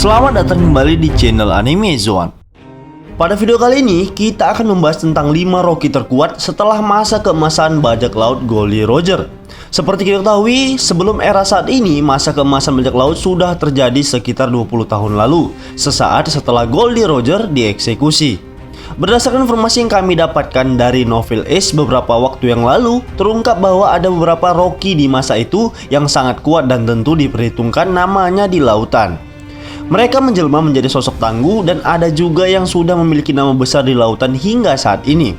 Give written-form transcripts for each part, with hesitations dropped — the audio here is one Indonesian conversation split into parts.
Selamat datang kembali di channel Anime Zone. Pada video kali ini, kita akan membahas tentang 5 Rocky terkuat setelah masa keemasan bajak laut Goldie Roger. Seperti kita ketahui, sebelum era saat ini, masa keemasan bajak laut sudah terjadi sekitar 20 tahun lalu, sesaat setelah Goldie Roger dieksekusi. Berdasarkan informasi yang kami dapatkan dari novel Ace beberapa waktu yang lalu, terungkap bahwa ada beberapa Rocky di masa itu yang sangat kuat dan tentu diperhitungkan namanya di lautan. Mereka menjelma menjadi sosok tangguh dan ada juga yang sudah memiliki nama besar di lautan hingga saat ini.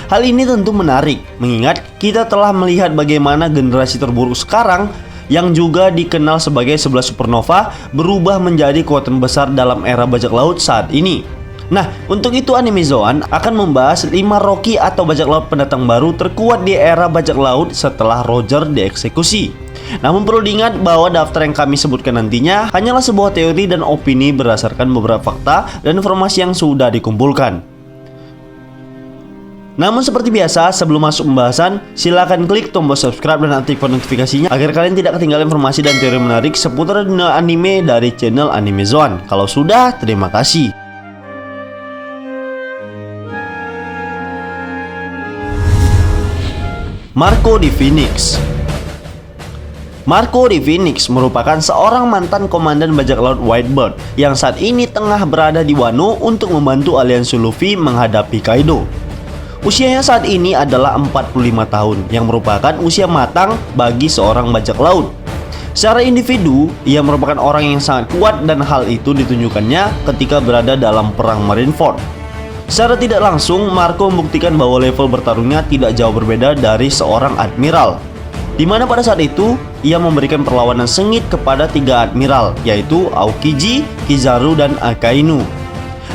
Hal ini tentu menarik, mengingat kita telah melihat bagaimana generasi terburuk sekarang yang juga dikenal sebagai 11 supernova berubah menjadi kekuatan besar dalam era bajak laut saat ini. Nah, untuk itu Anime Zone akan membahas 5 Rocky atau bajak laut pendatang baru terkuat di era bajak laut setelah Roger dieksekusi. Namun perlu diingat bahwa daftar yang kami sebutkan nantinya hanyalah sebuah teori dan opini berdasarkan beberapa fakta dan informasi yang sudah dikumpulkan. Namun seperti biasa, sebelum masuk pembahasan, silakan klik tombol subscribe dan aktifkan notifikasinya agar kalian tidak ketinggalan informasi dan teori menarik seputar dunia anime dari channel Anime Zone. Kalau sudah, terima kasih. Marco di Phoenix. Marco di Phoenix merupakan seorang mantan komandan bajak laut Whitebird yang saat ini tengah berada di Wano untuk membantu aliansi Luffy menghadapi Kaido. Usianya saat ini adalah 45 tahun yang merupakan usia matang bagi seorang bajak laut. Secara individu, ia merupakan orang yang sangat kuat dan hal itu ditunjukkannya ketika berada dalam perang Marineford. Secara tidak langsung, Marco membuktikan bahwa level bertarungnya tidak jauh berbeda dari seorang admiral, di mana pada saat itu ia memberikan perlawanan sengit kepada 3 admiral, yaitu Aokiji, Kizaru, dan Akainu.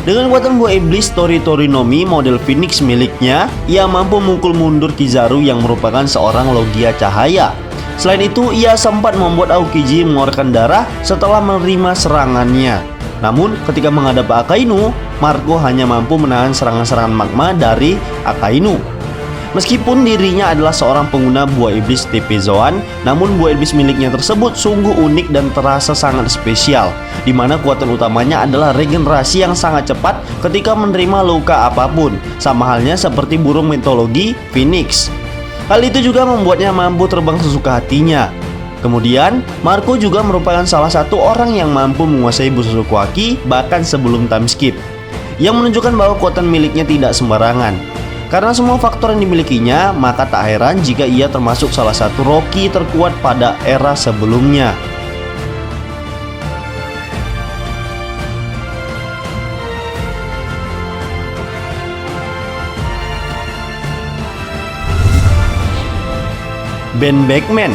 Dengan kekuatan buah iblis Tori-Torinomi model Phoenix miliknya, ia mampu memukul mundur Kizaru yang merupakan seorang logia cahaya. Selain itu, ia sempat membuat Aokiji mengeluarkan darah setelah menerima serangannya. Namun, ketika menghadapi Akainu, Marco hanya mampu menahan serangan-serangan magma dari Akainu. Meskipun dirinya adalah seorang pengguna buah iblis TP Zoan, namun buah iblis miliknya tersebut sungguh unik dan terasa sangat spesial, di mana kekuatan utamanya adalah regenerasi yang sangat cepat ketika menerima luka apapun, sama halnya seperti burung mitologi Phoenix. Hal itu juga membuatnya mampu terbang sesuka hatinya. Kemudian, Marco juga merupakan salah satu orang yang mampu menguasai Bushido Kuaki bahkan sebelum time skip, yang menunjukkan bahwa kekuatan miliknya tidak sembarangan. Karena semua faktor yang dimilikinya, maka tak heran jika ia termasuk salah satu Rocky terkuat pada era sebelumnya. Ben Beckman.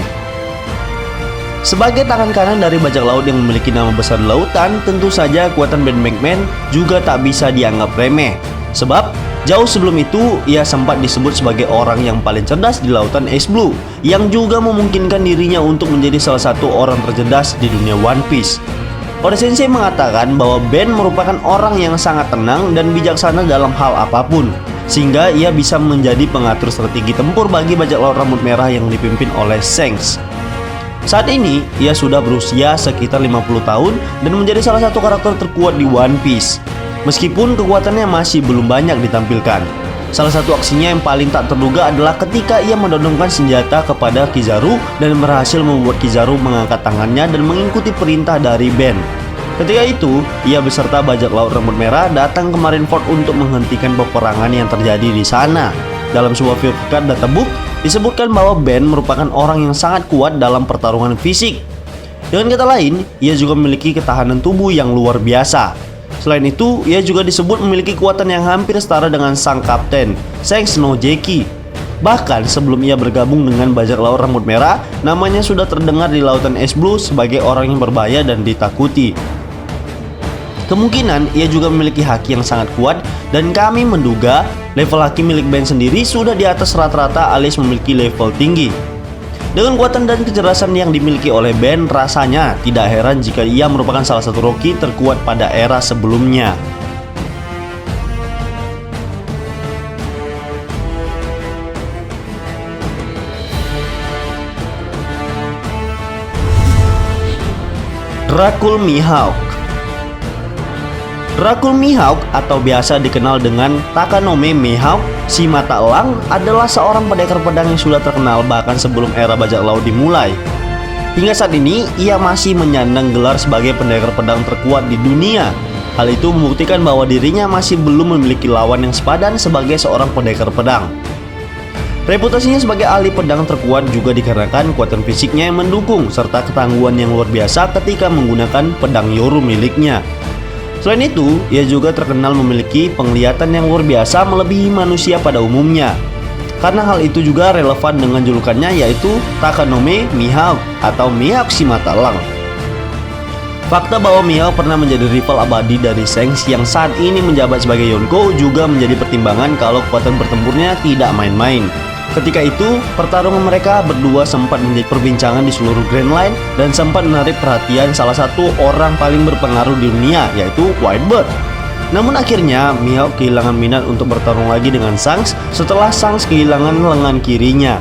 Sebagai tangan kanan dari bajak laut yang memiliki nama besar di lautan, tentu saja kekuatan Ben Beckman juga tak bisa dianggap remeh. Sebab jauh sebelum itu ia sempat disebut sebagai orang yang paling cerdas di lautan Ice Blue, yang juga memungkinkan dirinya untuk menjadi salah satu orang tercerdas di dunia One Piece. Oda Sensei mengatakan bahwa Ben merupakan orang yang sangat tenang dan bijaksana dalam hal apapun, sehingga ia bisa menjadi pengatur strategi tempur bagi bajak laut rambut merah yang dipimpin oleh Shanks. Saat ini, ia sudah berusia sekitar 50 tahun dan menjadi salah satu karakter terkuat di One Piece. Meskipun kekuatannya masih belum banyak ditampilkan. Salah satu aksinya yang paling tak terduga adalah ketika ia mendodongkan senjata kepada Kizaru dan berhasil membuat Kizaru mengangkat tangannya dan mengikuti perintah dari Ben. Ketika itu, ia beserta bajak laut rambut merah datang ke Marineford untuk menghentikan peperangan yang terjadi di sana. Dalam sebuah film data book, disebutkan bahwa Ben merupakan orang yang sangat kuat dalam pertarungan fisik. Dengan kata lain, ia juga memiliki ketahanan tubuh yang luar biasa. Selain itu, ia juga disebut memiliki kekuatan yang hampir setara dengan sang kapten, Shanks no Jeki. Bahkan sebelum ia bergabung dengan bajak laut rambut merah, namanya sudah terdengar di lautan Ice Blue sebagai orang yang berbahaya dan ditakuti. Kemungkinan ia juga memiliki haki yang sangat kuat, dan kami menduga level haki milik Ben sendiri sudah di atas rata-rata alias memiliki level tinggi. Dengan kekuatan dan kecerdasan yang dimiliki oleh Ben, rasanya tidak heran jika ia merupakan salah satu Rocky terkuat pada era sebelumnya. Dracul Mihawk. Rakul Mihawk atau biasa dikenal dengan Takanome Mihawk, si mata elang, adalah seorang pendekar pedang yang sudah terkenal bahkan sebelum era bajak laut dimulai. Hingga saat ini, ia masih menyandang gelar sebagai pendekar pedang terkuat di dunia. Hal itu membuktikan bahwa dirinya masih belum memiliki lawan yang sepadan sebagai seorang pendekar pedang. Reputasinya sebagai ahli pedang terkuat juga dikarenakan kekuatan fisiknya yang mendukung serta ketangguhan yang luar biasa ketika menggunakan pedang Yoru miliknya. Selain itu, ia juga terkenal memiliki penglihatan yang luar biasa melebihi manusia pada umumnya. Karena hal itu juga relevan dengan julukannya, yaitu Takanome Mihawk atau Mihawk si mata elang. Fakta bahwa Mihawk pernah menjadi rival abadi dari Shanks yang saat ini menjabat sebagai Yonko juga menjadi pertimbangan kalau kekuatan bertempurnya tidak main-main. Ketika itu, pertarungan mereka berdua sempat menjadi perbincangan di seluruh Grand Line dan sempat menarik perhatian salah satu orang paling berpengaruh di dunia, yaitu Whitebird. Namun akhirnya, Mihawk kehilangan minat untuk bertarung lagi dengan Shanks setelah Shanks kehilangan lengan kirinya.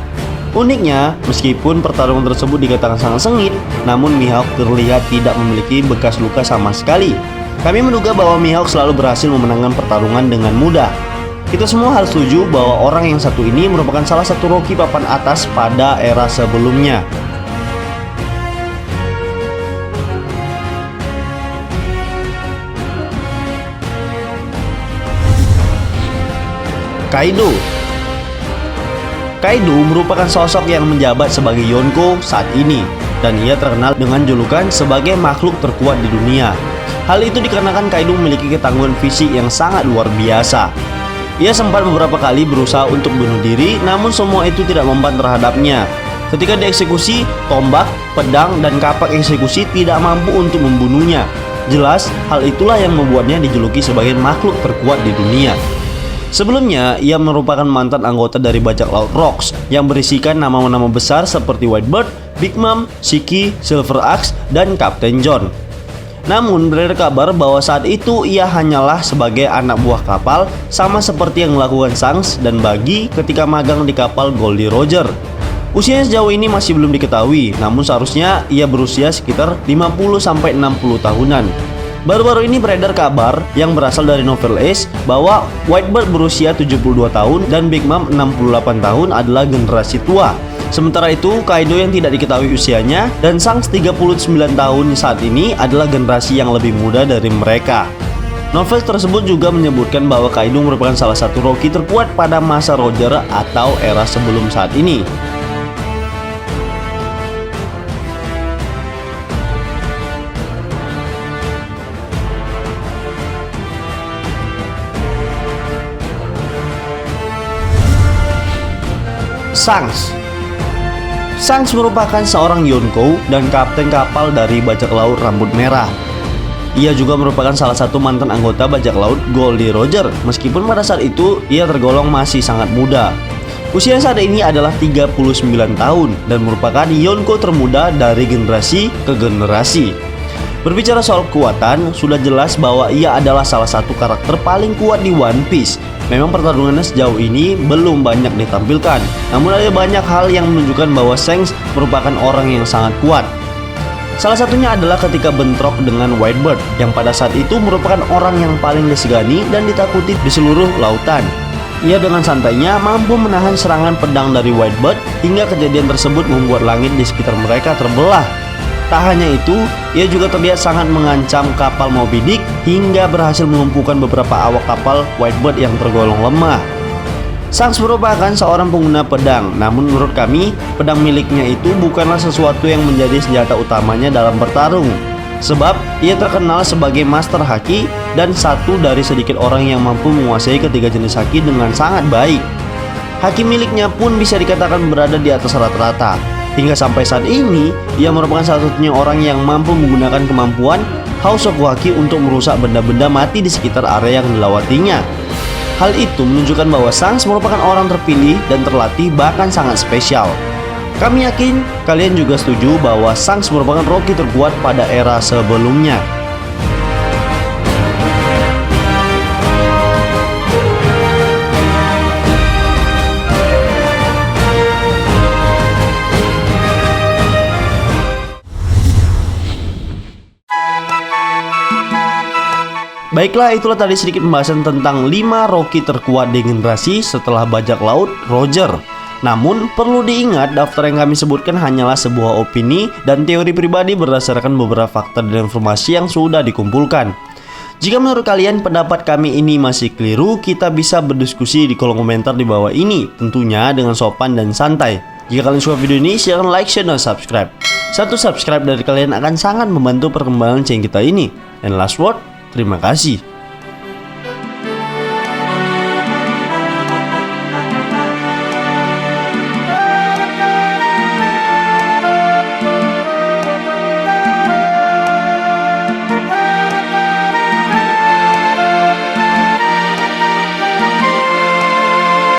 Uniknya, meskipun pertarungan tersebut dikatakan sangat sengit, namun Mihawk terlihat tidak memiliki bekas luka sama sekali. Kami menduga bahwa Mihawk selalu berhasil memenangkan pertarungan dengan mudah. Kita semua harus setuju bahwa orang yang satu ini merupakan salah satu Rocky papan atas pada era sebelumnya. Kaido. Kaido merupakan sosok yang menjabat sebagai Yonko saat ini, dan ia terkenal dengan julukan sebagai makhluk terkuat di dunia. Hal itu dikarenakan Kaido memiliki ketangguhan fisik yang sangat luar biasa. Ia sempat beberapa kali berusaha untuk bunuh diri, namun semua itu tidak mempan terhadapnya. Ketika dieksekusi, tombak, pedang, dan kapak eksekusi tidak mampu untuk membunuhnya. Jelas, hal itulah yang membuatnya dijuluki sebagai makhluk terkuat di dunia. Sebelumnya, ia merupakan mantan anggota dari bajak laut Rocks yang berisikan nama-nama besar seperti Whitebird, Big Mom, Shiki, Silver Axe, dan Kapten John. Namun beredar kabar bahwa saat itu ia hanyalah sebagai anak buah kapal, sama seperti yang dilakukan Shanks dan Buggy ketika magang di kapal Goldie Roger. Usianya sejauh ini masih belum diketahui, namun seharusnya ia berusia sekitar 50-60 tahunan. Baru-baru ini beredar kabar yang berasal dari novel Ace bahwa Whitebird berusia 72 tahun dan Big Mom 68 tahun adalah generasi tua. Sementara itu, Kaido yang tidak diketahui usianya dan Shanks 39 tahun saat ini adalah generasi yang lebih muda dari mereka. Novel tersebut juga menyebutkan bahwa Kaido merupakan salah satu Rocky terkuat pada masa Roger atau era sebelum saat ini. Shanks merupakan seorang Yonko dan kapten kapal dari bajak laut rambut merah. Ia juga merupakan salah satu mantan anggota bajak laut Goldie Roger, meskipun pada saat itu ia tergolong masih sangat muda. Usia saat ini adalah 39 tahun dan merupakan Yonko termuda dari generasi ke generasi. Berbicara soal kekuatan, sudah jelas bahwa ia adalah salah satu karakter paling kuat di One Piece. Memang pertarungannya sejauh ini belum banyak ditampilkan, namun ada banyak hal yang menunjukkan bahwa Shanks merupakan orang yang sangat kuat. Salah satunya adalah ketika bentrok dengan Whitebird, yang pada saat itu merupakan orang yang paling disegani dan ditakuti di seluruh lautan. Ia dengan santainya mampu menahan serangan pedang dari Whitebird, hingga kejadian tersebut membuat langit di sekitar mereka terbelah. Tak hanya itu, ia juga terlihat sangat mengancam kapal Moby Dick hingga berhasil melumpuhkan beberapa awak kapal Whitebird yang tergolong lemah. Shanks merupakan seorang pengguna pedang, namun menurut kami, pedang miliknya itu bukanlah sesuatu yang menjadi senjata utamanya dalam bertarung. Sebab, ia terkenal sebagai master haki dan satu dari sedikit orang yang mampu menguasai ketiga jenis haki dengan sangat baik. Haki miliknya pun bisa dikatakan berada di atas rata-rata. Hingga sampai saat ini, ia merupakan salah satunya orang yang mampu menggunakan kemampuan Hausokuhaki untuk merusak benda-benda mati di sekitar area yang dilewatinya. Hal itu menunjukkan bahwa Shanks merupakan orang terpilih dan terlatih, bahkan sangat spesial. Kami yakin kalian juga setuju bahwa Shanks merupakan Rocky terkuat pada era sebelumnya. Baiklah, itulah tadi sedikit pembahasan tentang 5 Rocky terkuat di generasi setelah bajak laut Roger. Namun, perlu diingat daftar yang kami sebutkan hanyalah sebuah opini dan teori pribadi berdasarkan beberapa fakta dan informasi yang sudah dikumpulkan. Jika menurut kalian pendapat kami ini masih keliru, kita bisa berdiskusi di kolom komentar di bawah ini, tentunya dengan sopan dan santai. Jika kalian suka video ini, silahkan like, share, dan subscribe. Satu subscribe dari kalian akan sangat membantu perkembangan channel kita ini. And last word, terima kasih.